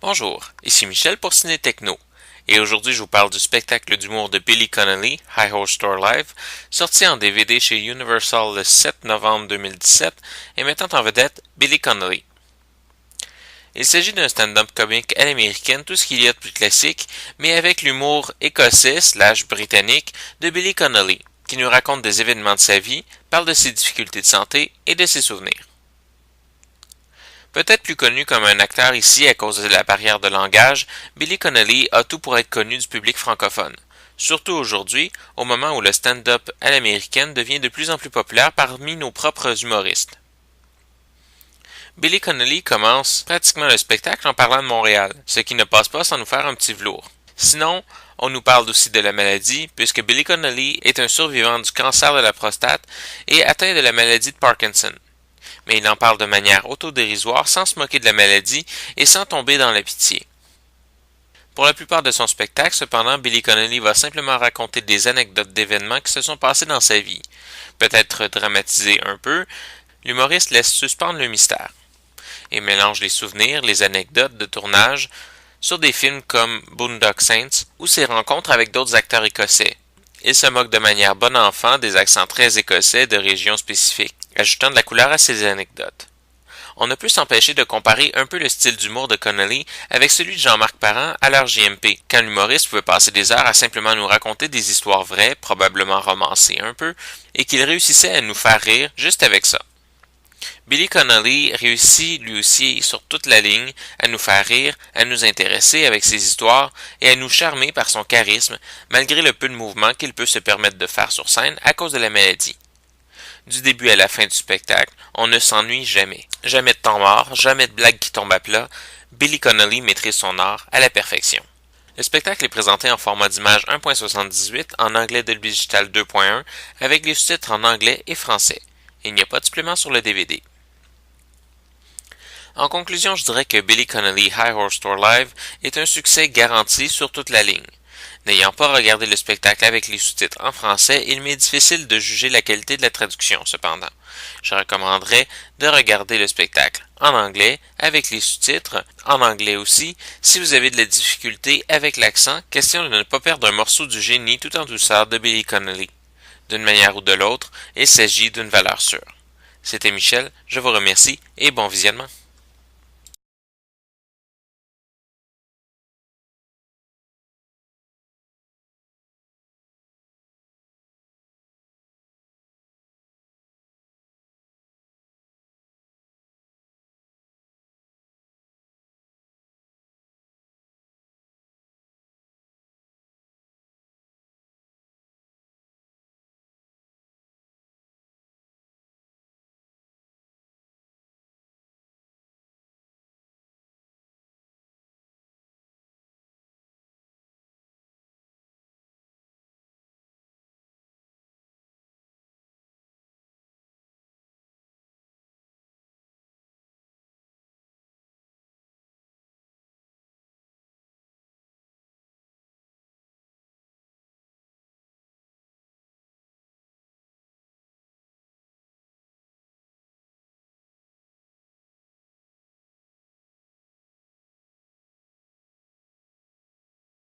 Bonjour, ici Michel pour Ciné Techno, et aujourd'hui je vous parle du spectacle d'humour de Billy Connolly, High Horse Store Live, sorti en DVD chez Universal le 7 novembre 2017 et mettant en vedette Billy Connolly. Il s'agit d'un stand-up comique à l'américaine, tout ce qu'il y a de plus classique, mais avec l'humour écossais/britannique de Billy Connolly, qui nous raconte des événements de sa vie, parle de ses difficultés de santé et de ses souvenirs. Peut-être plus connu comme un acteur ici à cause de la barrière de langage, Billy Connolly a tout pour être connu du public francophone. Surtout aujourd'hui, au moment où le stand-up à l'américaine devient de plus en plus populaire parmi nos propres humoristes. Billy Connolly commence pratiquement le spectacle en parlant de Montréal, ce qui ne passe pas sans nous faire un petit velours. Sinon, on nous parle aussi de la maladie, puisque Billy Connolly est un survivant du cancer de la prostate et atteint de la maladie de Parkinson. Mais il en parle de manière autodérisoire, sans se moquer de la maladie et sans tomber dans la pitié. Pour la plupart de son spectacle, cependant, Billy Connolly va simplement raconter des anecdotes d'événements qui se sont passés dans sa vie. Peut-être dramatisé un peu, l'humoriste laisse suspendre le mystère et mélange les souvenirs, les anecdotes de tournage sur des films comme Boondock Saints ou ses rencontres avec d'autres acteurs écossais. Il se moque de manière bon enfant des accents très écossais de régions spécifiques, ajoutant de la couleur à ses anecdotes. On ne peut s'empêcher de comparer un peu le style d'humour de Connolly avec celui de Jean-Marc Parent à l'heure JMP, quand l'humoriste pouvait passer des heures à simplement nous raconter des histoires vraies, probablement romancées un peu, et qu'il réussissait à nous faire rire juste avec ça. Billy Connolly réussit lui aussi sur toute la ligne à nous faire rire, à nous intéresser avec ses histoires et à nous charmer par son charisme, malgré le peu de mouvement qu'il peut se permettre de faire sur scène à cause de la maladie. Du début à la fin du spectacle, on ne s'ennuie jamais. Jamais de temps mort, jamais de blagues qui tombent à plat. Billy Connolly maîtrise son art à la perfection. Le spectacle est présenté en format d'image 1.78 en anglais Dolby Digital 2.1 avec les sous-titres en anglais et français. Il n'y a pas de supplément sur le DVD. En conclusion, je dirais que Billy Connolly High Horse Store Live est un succès garanti sur toute la ligne. N'ayant pas regardé le spectacle avec les sous-titres en français, il m'est difficile de juger la qualité de la traduction, cependant. Je recommanderais de regarder le spectacle en anglais, avec les sous-titres, en anglais aussi, si vous avez de la difficulté avec l'accent, question de ne pas perdre un morceau du génie tout en douceur de Billy Connolly. D'une manière ou de l'autre, il s'agit d'une valeur sûre. C'était Michel, je vous remercie et bon visionnement.